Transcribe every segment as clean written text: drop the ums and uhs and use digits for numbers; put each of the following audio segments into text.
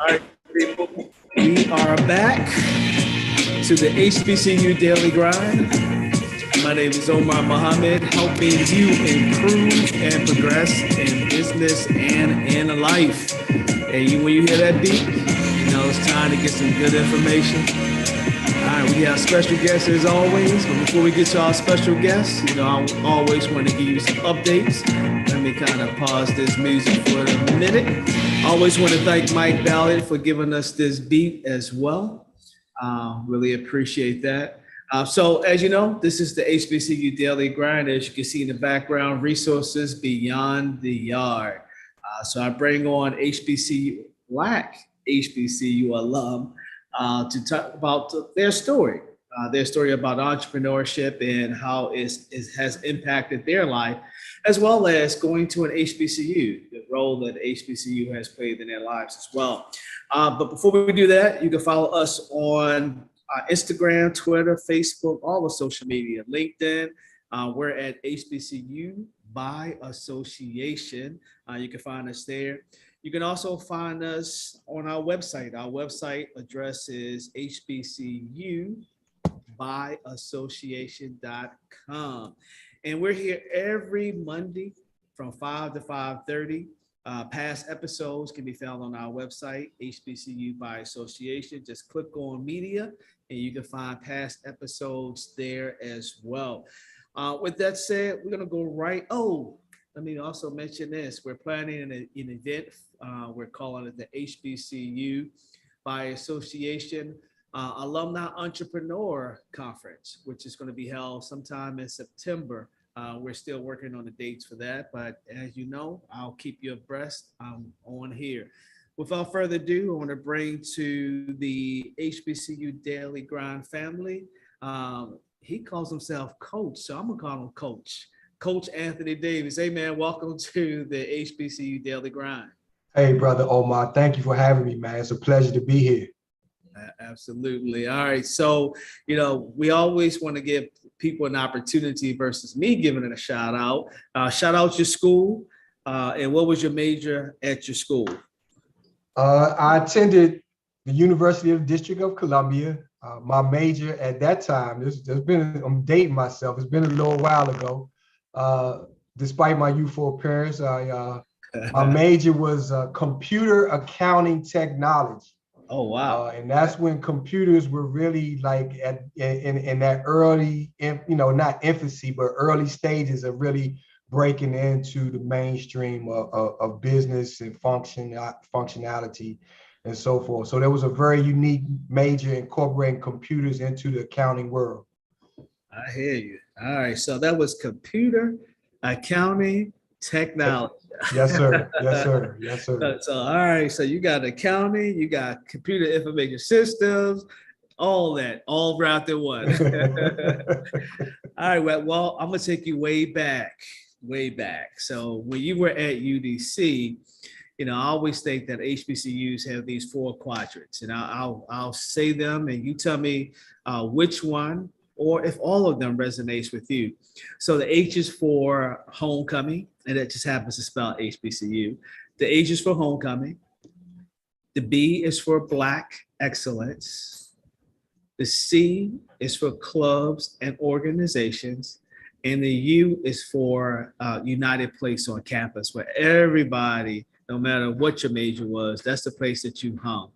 All right, people, we are back to the HBCU Daily Grind. My name is Omar Mohammed, helping you improve and progress in business and in life. And when you hear that beat, you know it's time to get some good information. All right, we have special guests as always, but before we get to our special guests, you know, I always want to give you some updates. Let me kind of pause this music for a minute. I always want to thank Mike Ballard for giving us this beat as well. Really appreciate that. So as you know, this is the HBCU Daily Grind. As you can see in the background, resources beyond the yard. So I bring on Black HBCU alum to talk about their story about entrepreneurship and how it has impacted their life, as well as going to an HBCU, the role that HBCU has played in their lives as well. But before we do that, you can follow us on Instagram, Twitter, Facebook, all the social media, LinkedIn. We're at HBCU by Association. You can find us there. You can also find us on our website. Our website address is hbcubyassociation.com. And we're here every Monday from 5 to 5:30. Past episodes can be found on our website, HBCU by Association. Just click on media and you can find past episodes there as well. With that said, we're going to go right. Let me also mention this. We're planning an event. We're calling it the HBCU by Association Alumni Entrepreneur Conference, which is going to be held sometime in September. We're still working on the dates for that, but as you know, I'll keep you abreast on here. Without further ado, I want to bring to the HBCU Daily Grind family. He calls himself Coach, so I'm going to call him Coach. Coach Anthony Davis. Hey, man, welcome to the HBCU Daily Grind. Hey, Brother Omar. Thank you for having me, man. It's a pleasure to be here. Absolutely. All right. So, you know, we always want to give people an opportunity versus me giving it a shout out. Shout out your school. And what was your major at your school? I attended the University of the District of Columbia. My major at that time, I'm dating myself. It's been a little while ago. Despite my youthful appearance, my major was computer accounting technology. Oh, wow. And that's when computers were really like in that early, not infancy, but early stages of really breaking into the mainstream of business and functionality and so forth. So there was a very unique major incorporating computers into the accounting world. I hear you. All right. So that was computer accounting technology. Yes, sir. Yes, sir. Yes, sir. So, all right. So you got accounting, you got computer information systems, all that, all wrapped in one. All right. Well, I'm going to take you way back. So when you were at UDC, you know, I always think that HBCUs have these 4 quadrants, and I'll say them and you tell me which one or if all of them resonates with you. So the H is for homecoming, and it just happens to spell HBCU. The H is for homecoming. The B is for Black excellence. The C is for clubs and organizations. And the U is for United Place on campus, where everybody, no matter what your major was, that's the place that you hung.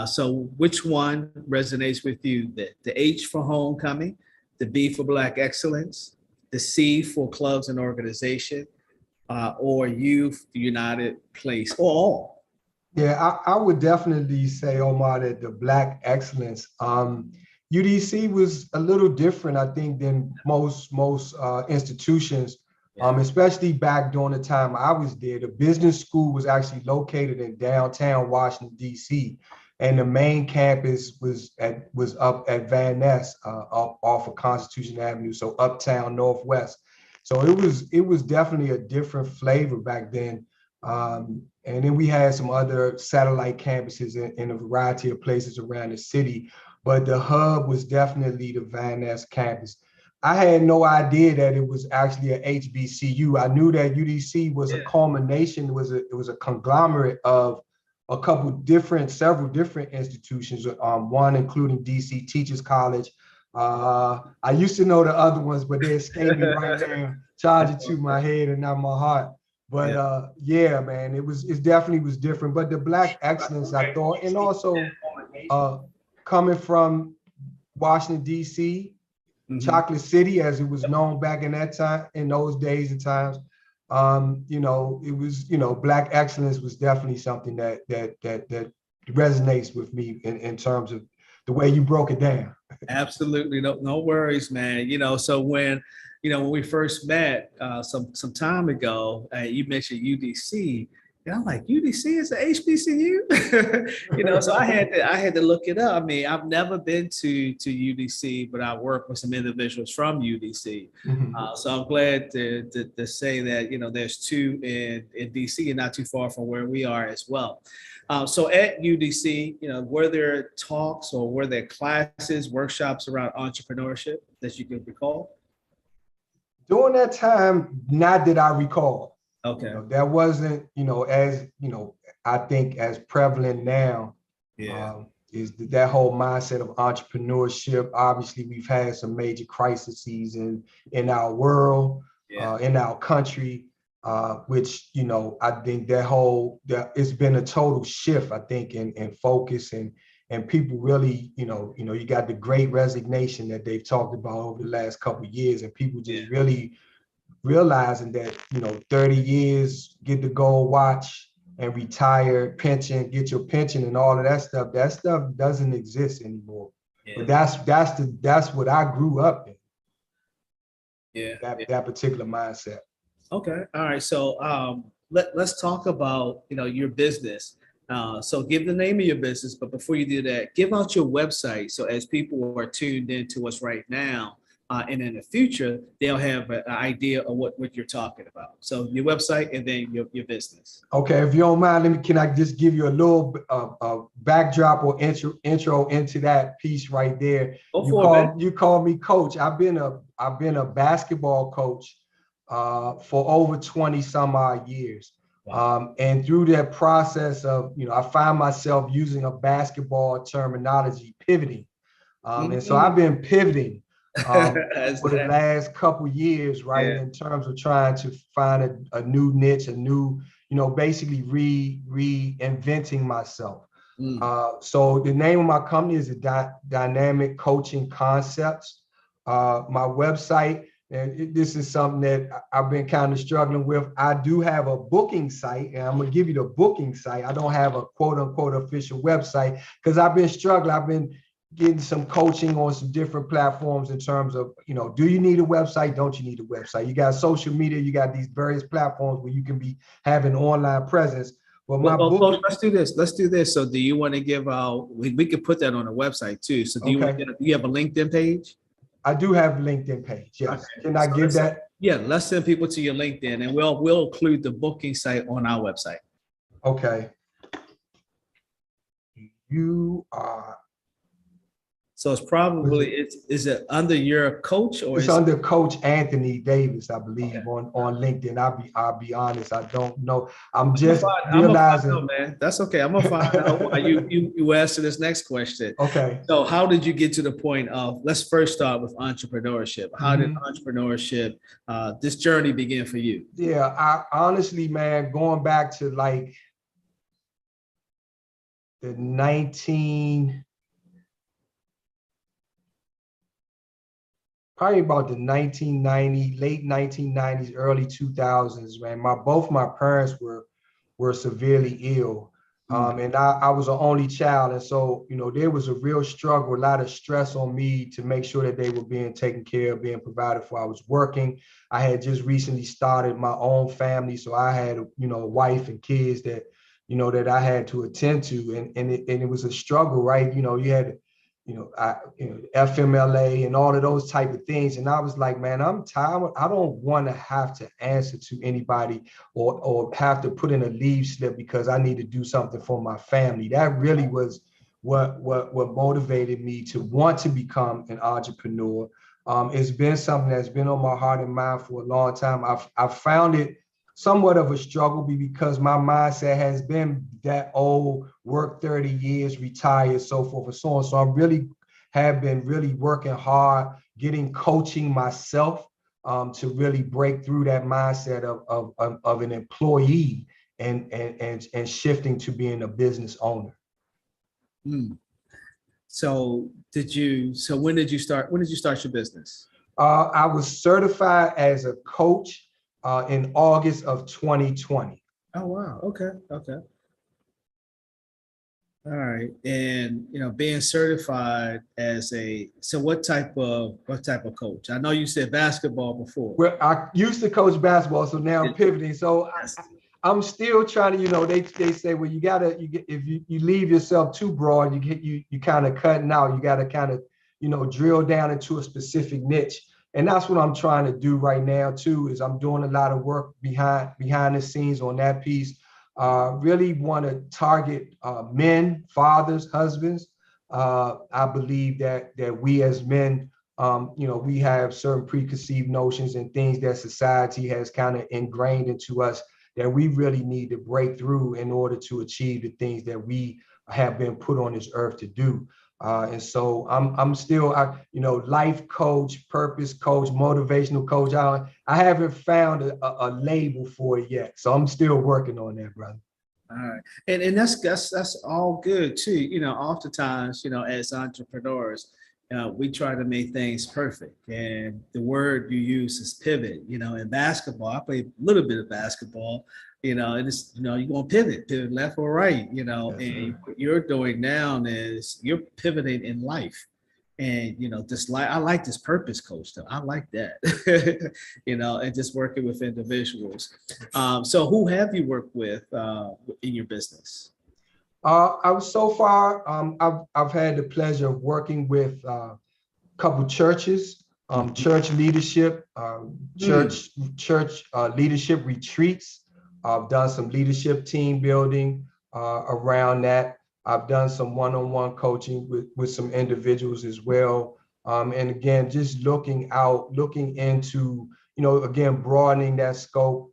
So which one resonates with you? The H for homecoming, the B for Black excellence, the C for clubs and organization, or U for United Place, or all? Yeah, I would definitely say, Omar, that the Black excellence. UDC was a little different, I think, than most institutions, especially back during the time I was there. The business school was actually located in downtown Washington, D.C., and the main campus was up at Van Ness, off of Constitution Avenue, so uptown Northwest. So it was definitely a different flavor back then. And then we had some other satellite campuses in a variety of places around the city, but the hub was definitely the Van Ness campus. I had no idea that it was actually a HBCU. I knew that UDC was a culmination, it was a conglomerate of several different institutions, one including DC Teachers College. I used to know the other ones, but they escaped me right now, charged it to my head and not my heart. But yeah, man, it definitely was different. But the Black excellence, I thought, and also coming from Washington, DC, Chocolate City, as it was known back in that time, in those days and times, it was, Black excellence was definitely something that resonates with me in terms of the way you broke it down. Absolutely. No worries, man. So when we first met some time ago, you mentioned UDC. And I'm like, UDC is the HBCU? So I had to look it up. I mean, I've never been to UDC, but I work with some individuals from UDC. So I'm glad to say that, there's two in DC and not too far from where we are as well. So at UDC, were there talks or were there classes, workshops around entrepreneurship that you can recall? During that time, not that I recall. Okay. That wasn't, as, I think as prevalent now. Yeah. Is that whole mindset of entrepreneurship. Obviously, we've had some major crises in our world, in our country. Which, I think that it's been a total shift, I think, in focus and people really, you got the great resignation that they've talked about over the last couple of years, and people just really realizing that, 30 years, get the gold watch and retire, pension, get your pension and all of that stuff doesn't exist anymore. But that's what I grew up in. That particular mindset. Okay. All right. So let's talk about, your business. So give the name of your business, but before you do that, give out your website. So as people are tuned in to us right now, and in the future, they'll have an idea of what you're talking about. So your website and then your business. Okay. If you don't mind, can I just give you a little backdrop or intro into that piece right there? You call me coach. I've been a basketball coach for over 20 some odd years. Wow. And through that process of, I find myself using a basketball terminology, pivoting. And so I've been pivoting for the last couple years, right? In terms of trying to find a new niche, a new, basically reinventing myself. So the name of my company is Dynamic Coaching Concepts. My website, and this is something that I've been kind of struggling with. I do have a booking site, and I'm gonna give you the booking site. I don't have a quote unquote official website because I've been struggling. I've been getting some coaching on some different platforms in terms of, do you need a website? Don't you need a website? You got social media, you got these various platforms where you can be having online presence. Well, Coach, let's do this. So do you want to give out, we could put that on the website too. So do you have a LinkedIn page? I do have a LinkedIn page. Yes. Okay. Can I give that? Yeah, let's send people to your LinkedIn, and we'll include the booking site on our website. Okay. You are. So it's probably is it under your coach or it's under Coach Anthony Davis, I believe, on LinkedIn. I'll be honest, I don't know. I'm just realizing. I'm man. That's okay. I'm gonna find out why you answer this next question. Okay. So how did you get to the point of? Let's first start with entrepreneurship. How did entrepreneurship, this journey begin for you? Yeah, I honestly, man, going back to like the probably about the 1990s, late 1990s, early 2000s, man. Both my parents were severely ill. And I was an only child. And so, there was a real struggle, a lot of stress on me to make sure that they were being taken care of, being provided for. I was working. I had just recently started my own family. So I had, a wife and kids that, that I had to attend to. And it was a struggle, right? You had FMLA and all of those type of things. And I was like, man, I'm tired. I don't want to have to answer to anybody or have to put in a leave slip because I need to do something for my family. That really was what motivated me to want to become an entrepreneur. It's been something that's been on my heart and mind for a long time. I've found it somewhat of a struggle because my mindset has been that old, work 30 years, retire, so forth and so on. So I really have been really working hard, getting coaching myself to really break through that mindset of an employee and shifting to being a business owner. So when did you start your business? I was certified as a coach in August of 2020. Oh, wow. Okay. All right. And, being certified as so what type of coach? I know you said basketball before. Well, I used to coach basketball, so now I'm pivoting. So I'm still trying to, they say, well, if you leave yourself too broad, you kind of cutting out. You got to kind of, drill down into a specific niche. And that's what I'm trying to do right now too, is I'm doing a lot of work behind the scenes on that piece. Really want to target men, fathers, husbands. I believe that we as men, we have certain preconceived notions and things that society has kind of ingrained into us that we really need to break through in order to achieve the things that we have been put on this earth to do. And so I'm still, life coach, purpose coach, motivational coach. I haven't found a label for it yet. So I'm still working on that, brother. All right. And that's all good too. Oftentimes, as entrepreneurs, we try to make things perfect. And the word you use is pivot. In basketball, I play a little bit of basketball, and it's, you're going to pivot left or right, yes, and what you're doing now is you're pivoting in life. And, I like this purpose coach though. I like that, and just working with individuals. So who have you worked with in your business? So far, I've had the pleasure of working with a couple churches, church leadership, church leadership retreats. I've done some leadership team building around that. I've done some one-on-one coaching with some individuals as well. And again, just looking into, again, broadening that scope.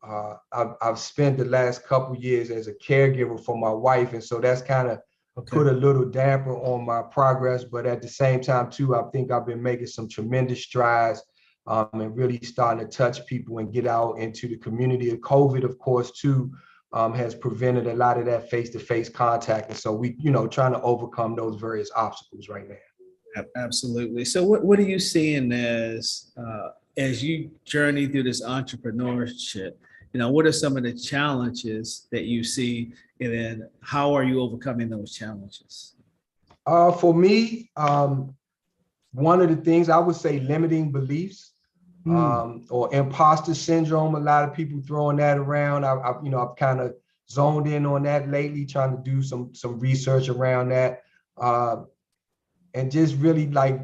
I've spent the last couple years as a caregiver for my wife. And so that's kind of put a little damper on my progress. But at the same time, too, I think I've been making some tremendous strides and really starting to touch people and get out into the community. And COVID, of course, too, has prevented a lot of that face-to-face contact. And so we, trying to overcome those various obstacles right now. Absolutely. So what are you seeing as you journey through this entrepreneurship? What are some of the challenges that you see, and then how are you overcoming those challenges? For me, one of the things I would say, limiting beliefs. Or imposter syndrome. A lot of people throwing that around. I've kind of zoned in on that lately, trying to do some research around that, and just really like,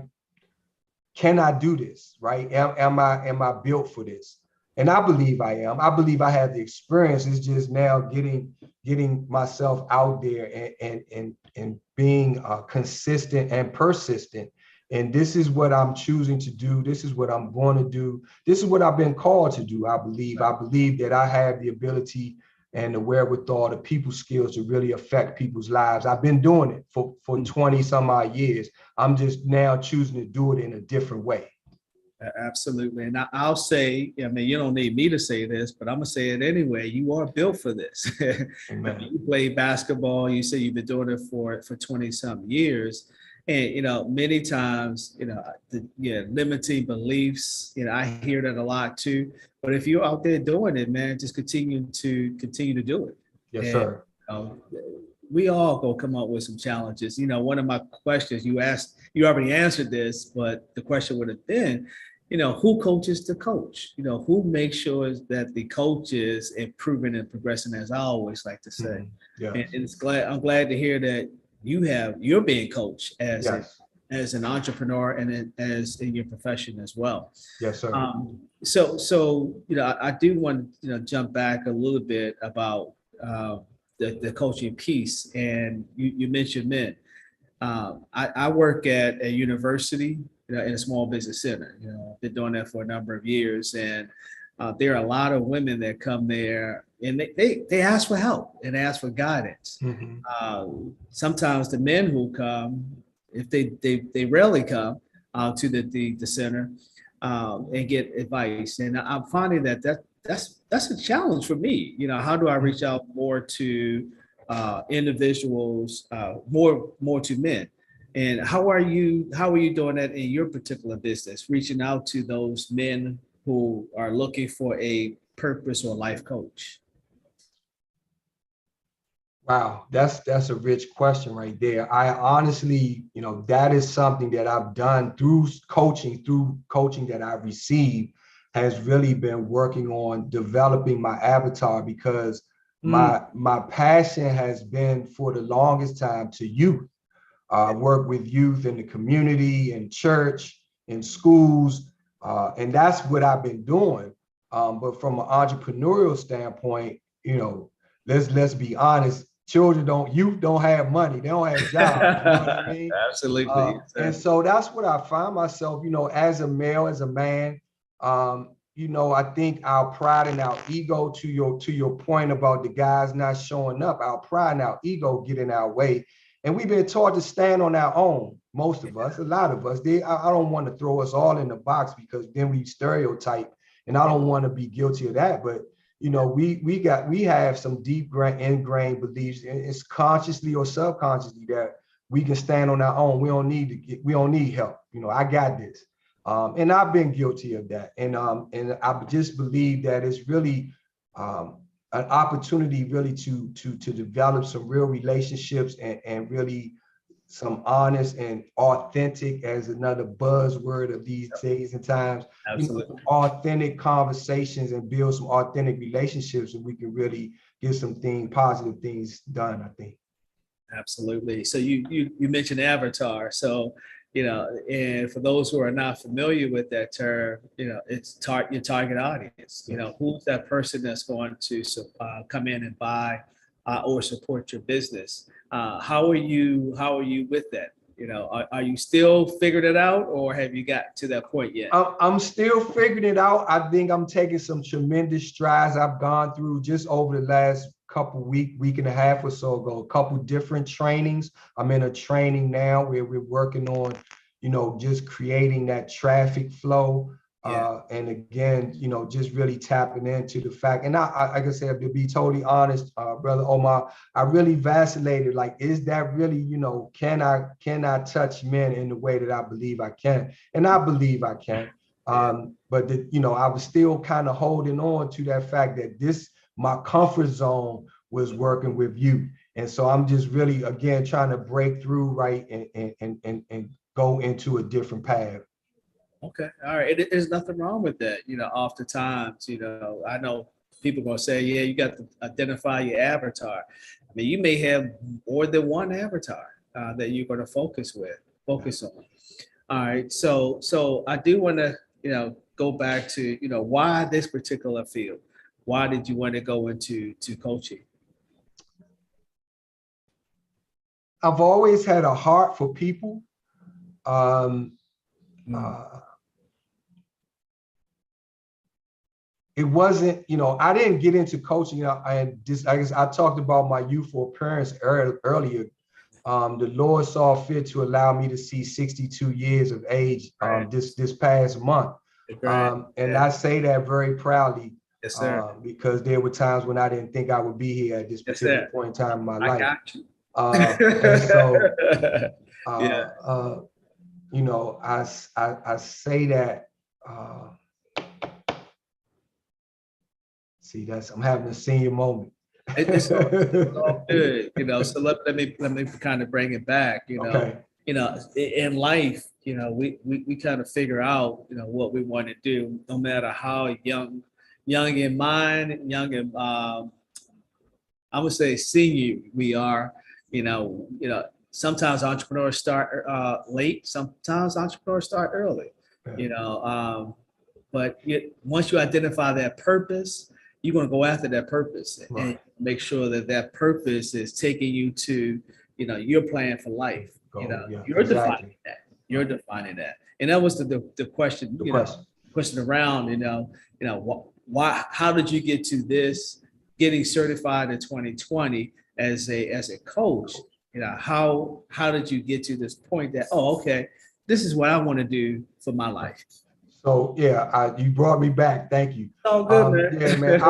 can I do this? Right? Am I built for this? And I believe I am. I believe I have the experience. It's just now getting myself out there and being consistent and persistent. And this is what I'm choosing to do. This is what I'm going to do. This is what I've been called to do. I believe that I have the ability and the wherewithal, the people skills to really affect people's lives. I've been doing it for 20 some odd years. I'm just now choosing to do it in a different way. Absolutely. And I'll say, you don't need me to say this, but I'm going to say it anyway. You are built for this. You play basketball. You say you've been doing it for 20 some years. And, many times, limiting beliefs, I hear that a lot too. But if you're out there doing it, man, just continue to do it. Yes, sir. We all go come up with some challenges. One of my questions you asked, you already answered this, but the question would have been, who coaches the coach? Who makes sure that the coach is improving and progressing, as I always like to say. Yes. And I'm glad to hear that you're being coached as an entrepreneur and as in your profession as well. Yes, sir. So I do want to jump back a little bit about the coaching piece, and you mentioned men. I work at a university, in a small business center. Been doing that for a number of years, and there are a lot of women that come there and they ask for help and ask for guidance. Sometimes the men who come, if they rarely come to the center and get advice. And I'm finding that's a challenge for me. How do I reach out more to individuals, more to men? And how are you doing that in your particular business, reaching out to those men who are looking for a purpose or life coach? Wow, that's a rich question right there. I honestly, that is something that I've done through coaching that I've received, has really been working on developing my avatar, because my passion has been for the longest time to youth. Work with youth in the community, in church, in schools, and that's what I've been doing. But from an entrepreneurial standpoint, let's be honest. Youth don't have money. They don't have jobs. You know what I mean? Absolutely. And so that's what I find myself, as a male, as a man, I think our pride and our ego, to your point about the guys not showing up, our pride and our ego get in our way. And we've been taught to stand on our own. Most of us, a lot of us, I don't want to throw us all in the box, because then we stereotype, and I don't want to be guilty of that. But we have some deep ingrained beliefs, and it's consciously or subconsciously, that we can stand on our own. We don't need help. I got this. And I've been guilty of that. And I just believe that it's really an opportunity really to develop some real relationships and really some honest and authentic, as another buzzword of these days and times, authentic conversations, and build some authentic relationships, and we can really get some positive things done, I think. Absolutely. So you mentioned avatar. So, and for those who are not familiar with that term, it's your target audience. Who's that person that's going to come in and buy or support your business? How are you with that? Are you still figuring it out, or have you got to that point yet? I'm still figuring it out. I think I'm taking some tremendous strides. I've gone through, just over the last couple week and a half or so ago, a couple different trainings. I'm in a training now where we're working on, just creating that traffic flow. And again, just really tapping into the fact. And I like I said, to be totally honest, Brother Omar, I really vacillated. Like, is that really, can I touch men in the way that I believe I can? And I believe I can. But I was still kind of holding on to that fact that my comfort zone was working with you. And so I'm just really, again, trying to break through, right, and go into a different path. Okay. All right. There's nothing wrong with that. Oftentimes, I know people are going to say, yeah, you got to identify your avatar. I mean, you may have more than one avatar that you're going to focus on. All right. So I do want to, go back to, why this particular field? Why did you want to go into coaching? I've always had a heart for people. It wasn't, I didn't get into coaching. I guess I talked about my youthful appearance earlier. The Lord saw fit to allow me to see 62 years of age this past month. And I say that very proudly. Yes, sir. Because there were times when I didn't think I would be here at this particular point in time in my life. I got you. And so, I say that. See, I'm having a senior moment. It's all good, So let me kind of bring it back. Okay. In life, we kind of figure out, what we want to do, no matter how young in mind, young in I would say senior we are. Sometimes entrepreneurs start late. Sometimes entrepreneurs start early. But once you identify that purpose, you're going to go after that purpose and make sure that purpose is taking you to, your plan for life. You're defining that. You're defining that. And that was the question, question around, how did you get to this, getting certified in 2020 as a coach? How did you get to this point that, oh, okay, this is what I want to do for my life? So yeah, you brought me back. Thank you. Oh, good, man. Yeah, man.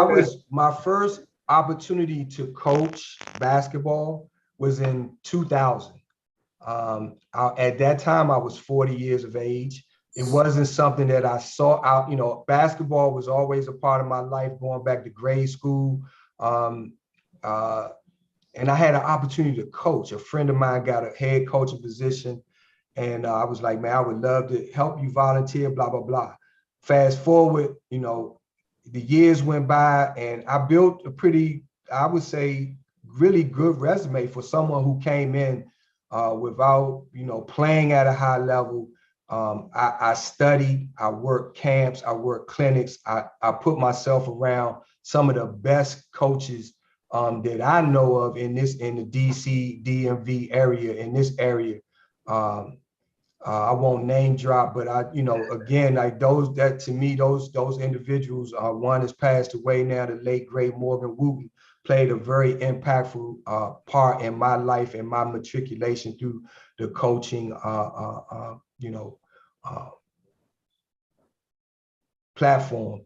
My first opportunity to coach basketball was in 2000. At that time, I was 40 years of age. It wasn't something that I saw out. Basketball was always a part of my life, going back to grade school. Um, and I had an opportunity to coach. A friend of mine got a head coaching position. And I was like, man, I would love to help you volunteer, blah, blah, blah. Fast forward, the years went by and I built a pretty, I would say, really good resume for someone who came in without, playing at a high level. I studied, I worked camps, I worked clinics. I put myself around some of the best coaches that I know of in the DC, DMV area, in this area. I won't name drop, but again, like those individuals, one has passed away now, the late great Morgan Wooten, played a very impactful part in my life and my matriculation through the coaching, platform.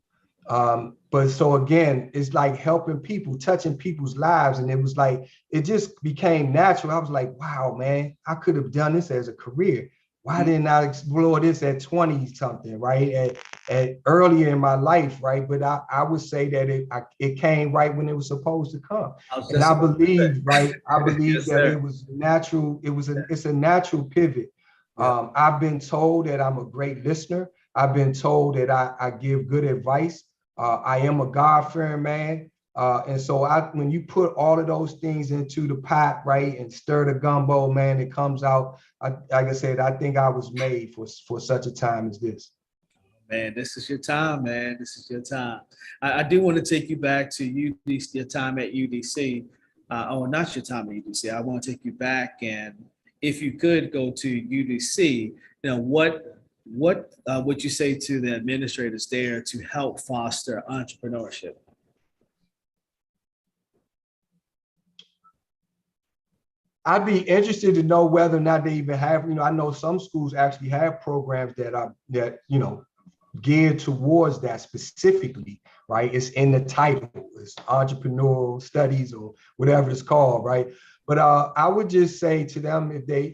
But so again, it's like helping people, touching people's lives. And it was like, it just became natural. I was like, wow, man, I could have done this as a career. Why didn't I explore this at 20 something, right? At earlier in my life, right? But I would say that it came right when it was supposed to come. And I believe, right? I believe yes, that sir. It was natural. It's a natural pivot. Yeah. I've been told that I'm a great listener. I've been told that I give good advice. I am a God-fearing man. And so when you put all of those things into the pot, right, and stir the gumbo, man, it comes out. Like I said, I think I was made for such a time as this. Man, this is your time, man. This is your time. I do want to take you back to UDC, your time at UDC. Not your time at UDC. I want to take you back, and if you could go to UDC, what would you say to the administrators there to help foster entrepreneurship? I'd be interested to know whether or not they even have, I know some schools actually have programs that geared towards that specifically, right? It's in the title, it's entrepreneurial studies or whatever it's called, right? But I would just say to them, if they,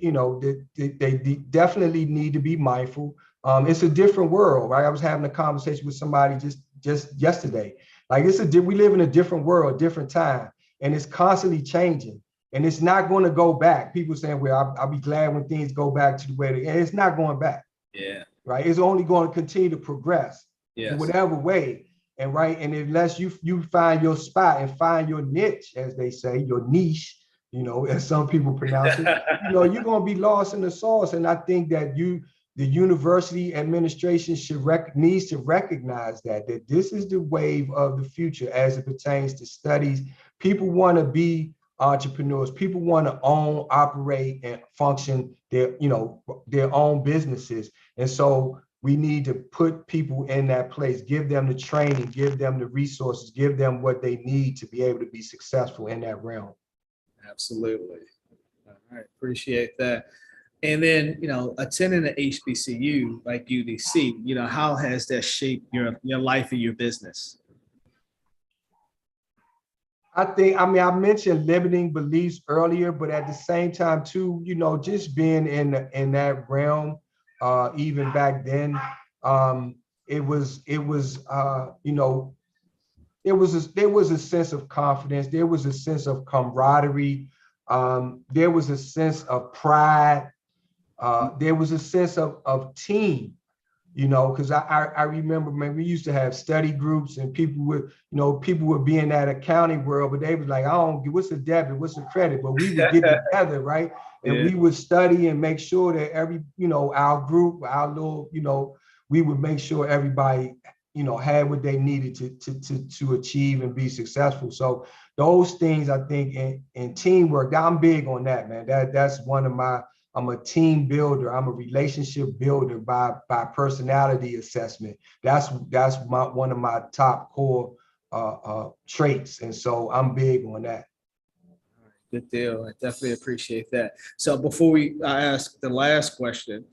they definitely need to be mindful. It's a different world, right? I was having a conversation with somebody just yesterday. Like we live in a different world, different time, and it's constantly changing. And it's not going to go back. People saying, well, I'll be glad when things go back to the way they are. It's not going back. Yeah. Right. It's only going to continue to progress in whatever way. And right. And unless you find your spot and find your niche, as they say, your niche, as some people pronounce it, you're going to be lost in the sauce. And I think that the university administration needs to recognize that this is the wave of the future as it pertains to studies. People want to be entrepreneurs. People want to own, operate, and function their own businesses. And so we need to put people in that place, give them the training, give them the resources, give them what they need to be able to be successful in that realm. Absolutely. All right, appreciate that. And then, attending an HBCU like UDC, how has that shaped your life and your business? I mentioned limiting beliefs earlier, but at the same time too, just being in that realm, even back then, there was a sense of confidence. There was a sense of camaraderie. There was a sense of pride. There was a sense of team. Because I remember, man, we used to have study groups and people would be in that accounting world, but they was like, what's a debit, what's a credit? But we would get together, right? And we would study and make sure that our group, our little, we would make sure everybody, had what they needed to achieve and be successful. So those things, I think, in teamwork, I'm big on that, man. That's one of my I'm a team builder. I'm a relationship builder by personality assessment. That's one of my top core traits. And so I'm big on that. Good deal. I definitely appreciate that. So before I ask the last question,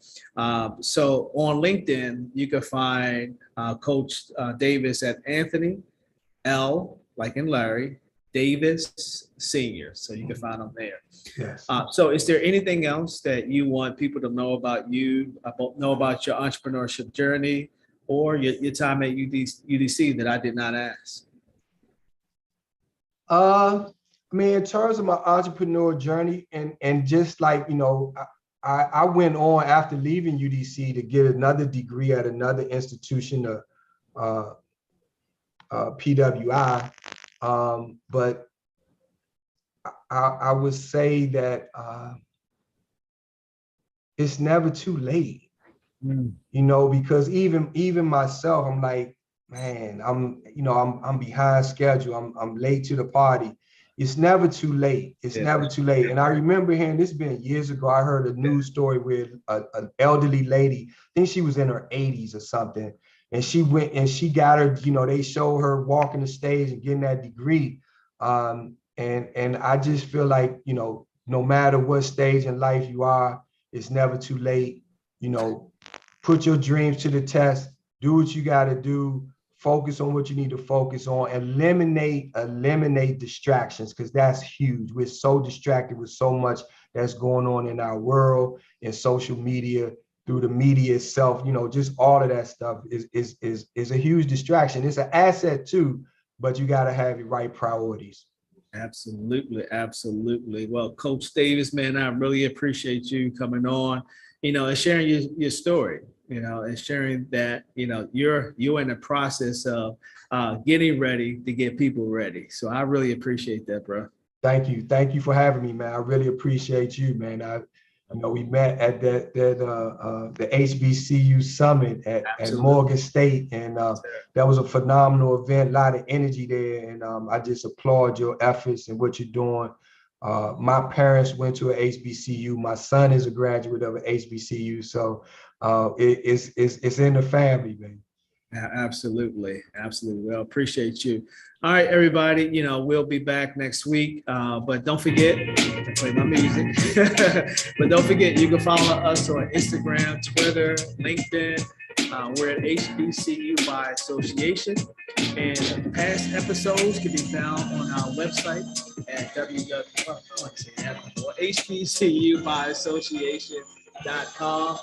so on LinkedIn, you can find Coach Davis at Anthony L, like in Larry, Davis Senior. So you can find him there. Yes. So is there anything else that you want people to know about you, know about your entrepreneurship journey or your time at UDC that I did not ask? I mean, in terms of my entrepreneur journey and just like, you know, I went on after leaving UDC to get another degree at another institution, PWI. But I would say that it's never too late, you know, because even myself, I'm like, man, I'm behind schedule. I'm late to the party. It's never too late. It's never too late. And I remember hearing, this been years ago, I heard a news story where an elderly lady, I think she was in her 80s or something, and she went and she got her, you know, they showed her walking the stage and getting that degree. And I just feel like, you know, no matter what stage in life you are, it's never too late. You know, put your dreams to the test, do what you got to do. Focus on what you need to focus on. Eliminate distractions, because that's huge. We're so distracted with so much that's going on in our world, in social media, through the media itself. You know, just all of that stuff is a huge distraction. It's an asset too, but you got to have your right priorities. Absolutely, absolutely. Well, Coach Davis, man, I really appreciate you coming on, you know, and sharing your story. You know, and sharing that, you know, you're in the process of getting ready to get people ready. So I really appreciate that, bro. Thank you for having me, man. I really appreciate you, man. You know, we met at the HBCU summit at Morgan State, and that was a phenomenal event. A lot of energy there, and I just applaud your efforts and what you're doing. My parents went to a HBCU. My son is a graduate of an HBCU, so it's in the family, man. Absolutely. Well, appreciate you. All right, everybody. You know, we'll be back next week. But don't forget to play my music. But don't forget, you can follow us on Instagram, Twitter, LinkedIn. We're at HBCU by Association, and past episodes can be found on our website at hbcubyassociation.com.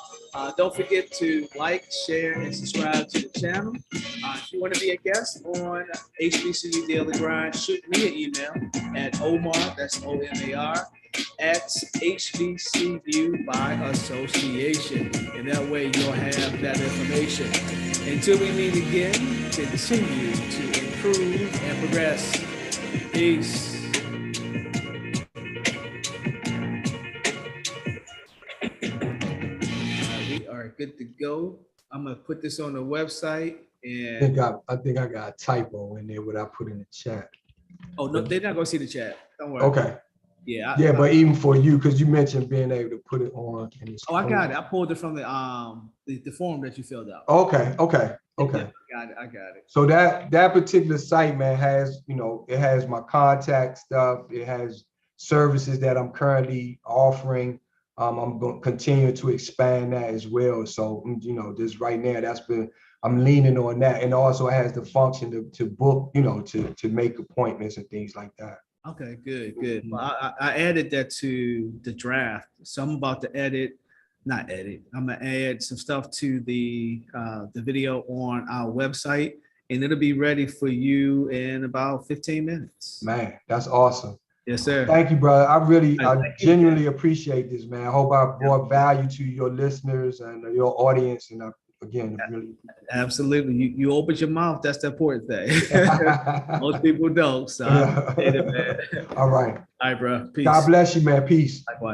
Don't forget to like, share, and subscribe to the channel. If you want to be a guest on HBCU Daily Grind, shoot me an email at Omar, that's OMAR, at HBCU by Association. And that way you'll have that information. Until we meet again, continue to improve and progress. Peace. Good to go. I'm gonna put this on the website, and I think I got a typo in there what I put in the chat. Oh no, they're not gonna see the chat. Don't worry. Okay. Yeah. But even for you, because you mentioned being able to put it on. I got it. I pulled it from the form that you filled out. Okay. Yeah, I got it. So that particular site, man, has, you know, it has my contact stuff. It has services that I'm currently offering. I'm going to continue to expand that as well. So, you know, just right now, I'm leaning on that. And also it has the function to book, you know, to make appointments and things like that. Okay, good. Well, I added that to the draft. So I'm about to I'm going to add some stuff to the video on our website, and it'll be ready for you in about 15 minutes. Man, that's awesome. Yes, sir. Thank you, brother. I genuinely appreciate this, man. I hope I brought value to your listeners and your audience. And again, really. Absolutely. You opened your mouth. That's the important thing. Most people don't. So I appreciate it, man. All right. All right, bro. Peace. God bless you, man. Peace. Likewise.